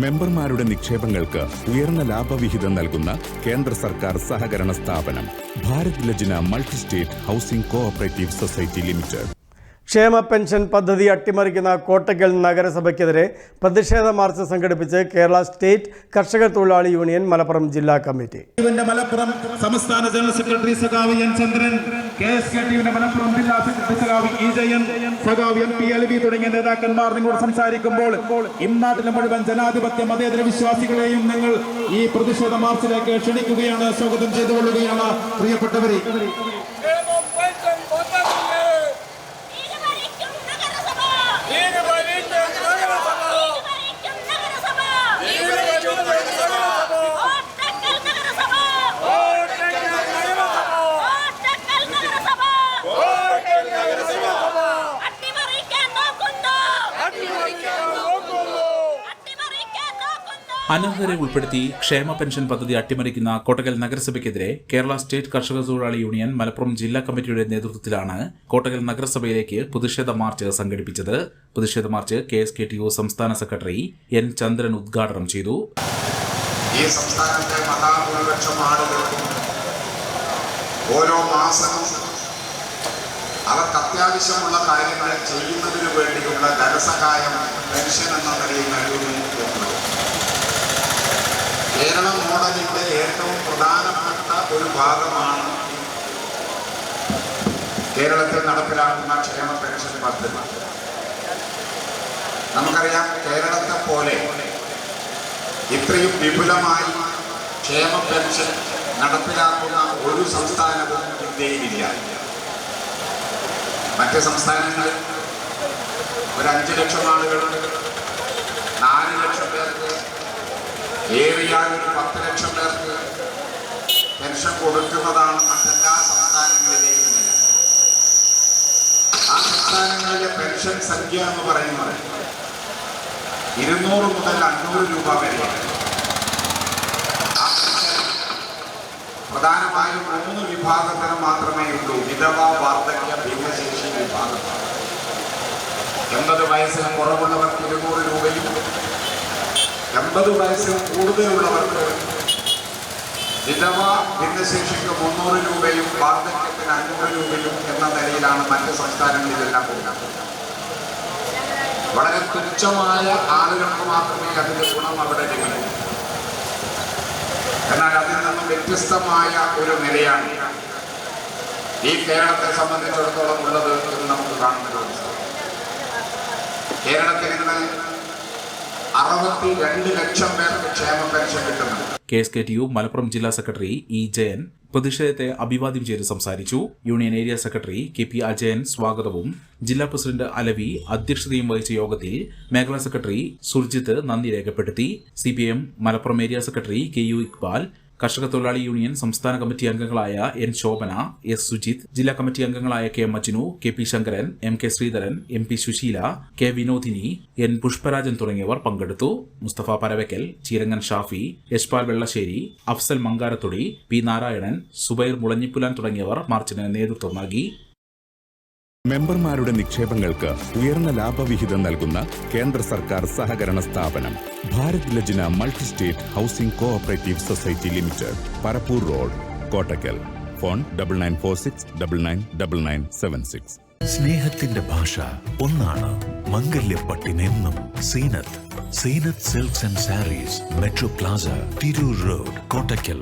മെമ്പർമാരുടെ നിക്ഷേപങ്ങൾക്ക് ഉയർന്ന ലാഭവിഹിതം നൽകുന്ന കേന്ദ്ര സർക്കാർ സഹകരണ സ്ഥാപനം Bharat Lajna multi state housing cooperative society limited. ക്ഷേമ പെൻഷൻ പദ്ധതി അട്ടിമറിക്കുന്ന കോട്ടക്കൽ നഗരസഭയ്ക്കെതിരെ പ്രതിഷേധ മാർച്ച് സംഘടിപ്പിച്ച് കേരള സ്റ്റേറ്റ് കർഷക തൊഴിലാളി യൂണിയൻ മലപ്പുറം ജില്ലാ കമ്മിറ്റി. മലപ്പുറം സംസ്ഥാന ജനറൽ സെക്രട്ടറി സഖാവ് എൻ ചന്ദ്രൻ, KSKTയുടെ മലപ്പുറം ജില്ലാ സെക്രട്ടറി സഖാവ് ഇ ജയൻ, സഖാവ് MP അലവി തുടങ്ങിയ നേതാക്കന്മാർ നിങ്ങളോട് സംസാരിക്കുമ്പോൾ ഇന്നാട്ടിലെ മുഴുവൻ ജനാധിപത്യ മതേതര വിശ്വാസികളെയും നിങ്ങൾ ഈ പ്രതിഷേധ മാർച്ചിലേക്ക് ക്ഷണിക്കുകയാണ്, സ്വാഗതം ചെയ്തുകൊള്ളുകയാണ്. പ്രിയപ്പെട്ടവരെ, അനർഹരെ ഉൾപ്പെടുത്തി ക്ഷേമ പെൻഷൻ പദ്ധതി അട്ടിമറിക്കുന്ന കോട്ടക്കൽ നഗരസഭയ്ക്കെതിരെ കേരള സ്റ്റേറ്റ് കർഷക തൊഴിലാളി യൂണിയൻ മലപ്പുറം ജില്ലാ കമ്മിറ്റിയുടെ നേതൃത്വത്തിലാണ് കോട്ടക്കൽ നഗരസഭയിലേക്ക് പ്രതിഷേധ മാർച്ച് സംഘടിപ്പിച്ചത്. പ്രതിഷേധ മാർച്ച് KSKTU സംസ്ഥാന സെക്രട്ടറി എൻ ചന്ദ്രൻ ഉദ്ഘാടനം ചെയ്തു. ഈ സംസ്ഥാനത്തെ മഹാഭൂരിപക്ഷം ആളുകൾക്കും ഓരോ മാസവും അവർക്ക് അത്യാവശ്യമുള്ള കാര്യങ്ങൾ ചെയ്യുന്നതിന് വേണ്ടിയുള്ള ധനസഹായം പെൻഷൻ എന്ന നിലയിൽ നൽകുന്നു. കേരള മോഡലിന്റെ ഏറ്റവും പ്രധാനപ്പെട്ട ഒരു ഭാഗമാണ് കേരളത്തിൽ നടപ്പിലാക്കുന്ന ക്ഷേമ പെൻഷൻ പദ്ധതി. നമുക്കറിയാം, കേരളത്തെ പോലെ ഇത്രയും വിപുലമായി ക്ഷേമ പെൻഷൻ നടപ്പിലാക്കുന്ന ഒരു സംസ്ഥാനവും ഇന്ത്യയിലില്ല. മറ്റ് സംസ്ഥാനങ്ങളിൽ ഒരു 5 ലക്ഷം ആളുകളുണ്ട്, 4 ലക്ഷം പേർക്ക്, ഏറിയാൽ 10 ലക്ഷം പേർക്ക് പെൻഷൻ കൊടുക്കുന്നതാണ് മറ്റെല്ലാ സംസ്ഥാനങ്ങളിലെയും നില. ആ സംസ്ഥാനങ്ങളിലെ പെൻഷൻ സംഖ്യ എന്ന് പറയുന്നത് 200 മുതൽ 500 രൂപ വരെയാണ്. ആ പെൻഷൻ പ്രധാനമായും 3 വിഭാഗത്തിന് മാത്രമേ ഉള്ളൂ. വിധവ, വാർദ്ധക്യ, ഭിന്നശേഷി വിഭാഗം. 80 വയസ്സിന് കുറവുള്ളവർക്ക് 200 രൂപയും 80 വയസ്സിൽ കൂടുതലുള്ളവർക്ക് വിധവ, ഭിന്നശേഷിക്ക് 300 രൂപയും വാർദ്ധക്യത്തിന് 500 രൂപയും എന്ന നിലയിലാണ് മറ്റ് സംസ്ഥാനങ്ങളിലെല്ലാം കൊടുക്കുന്നത്. വളരെ തുച്ഛമായ ആളുകൾക്ക് മാത്രമേ അതിന്റെ ഗുണം അവിടെ ലഭിക്കൂ. എന്നാൽ അതിൽ നിന്നും വ്യത്യസ്തമായ ഒരു നിലയാണ് ഈ കേരളത്തെ സംബന്ധിച്ചിടത്തോളം ഉള്ളത് എന്ന് നമുക്ക് കാണുന്നത്. കേരളത്തിൽ ഇന്ന് 62 ലക്ഷം പേർക്ക് ക്ഷേമ പെൻഷൻ കിട്ടുന്നു. KSKTU മലപ്പുറം ജില്ലാ സെക്രട്ടറി ഇ ജയൻ പ്രതിഷേധത്തെ അഭിവാദ്യം ചെയ്ത് സംസാരിച്ചു. Union area secretary KP Ajayan സ്വാഗതവും ജില്ലാ പ്രസിഡന്റ് അലവി അധ്യക്ഷതയും വഹിച്ച യോഗത്തിൽ മേഖലാ സെക്രട്ടറി സുർജിത്ത് നന്ദി രേഖപ്പെടുത്തി. CPM Malappuram area secretary KU Iqbal, കർഷക തൊഴിലാളി യൂണിയൻ സംസ്ഥാന കമ്മിറ്റി അംഗങ്ങളായ N ശോഭന, S സുജിത്ത്, ജില്ലാ കമ്മിറ്റി അംഗങ്ങളായ K Majnu, KP Sankaran, MK Sreedharan, MP Susheela, K Vinodini, N Pushparajan തുടങ്ങിയവർ പങ്കെടുത്തു. മുസ്തഫ പരവയ്ക്കൽ, ചീരങ്ങൻ ഷാഫി, യശ്പാൽ വെള്ളശ്ശേരി, അഫ്സൽ മങ്കാരത്തൊടി, P നാരായണൻ, സുബൈർ മുളഞ്ഞിപ്പുലാൻ തുടങ്ങിയവർ മാർച്ചിന് നേതൃത്വം നൽകി. മെമ്പർമാരുടെ നിക്ഷേപങ്ങൾക്ക് ഉയർന്ന ലാഭവിഹിതം നൽകുന്ന കേന്ദ്ര സർക്കാർ സഹകരണ സ്ഥാപനം Bharat Lajna multi state housing cooperative society limited, Parappur road, Kottakkal. Phone 9946999976. സ്നേഹത്തിന്റെ ഭാഷ ഒന്നാണ്. മംഗല്യപ്പട്ടിനെന്നും Zeenath silks and sarees, metro plaza, Tirur road, Kottakkal.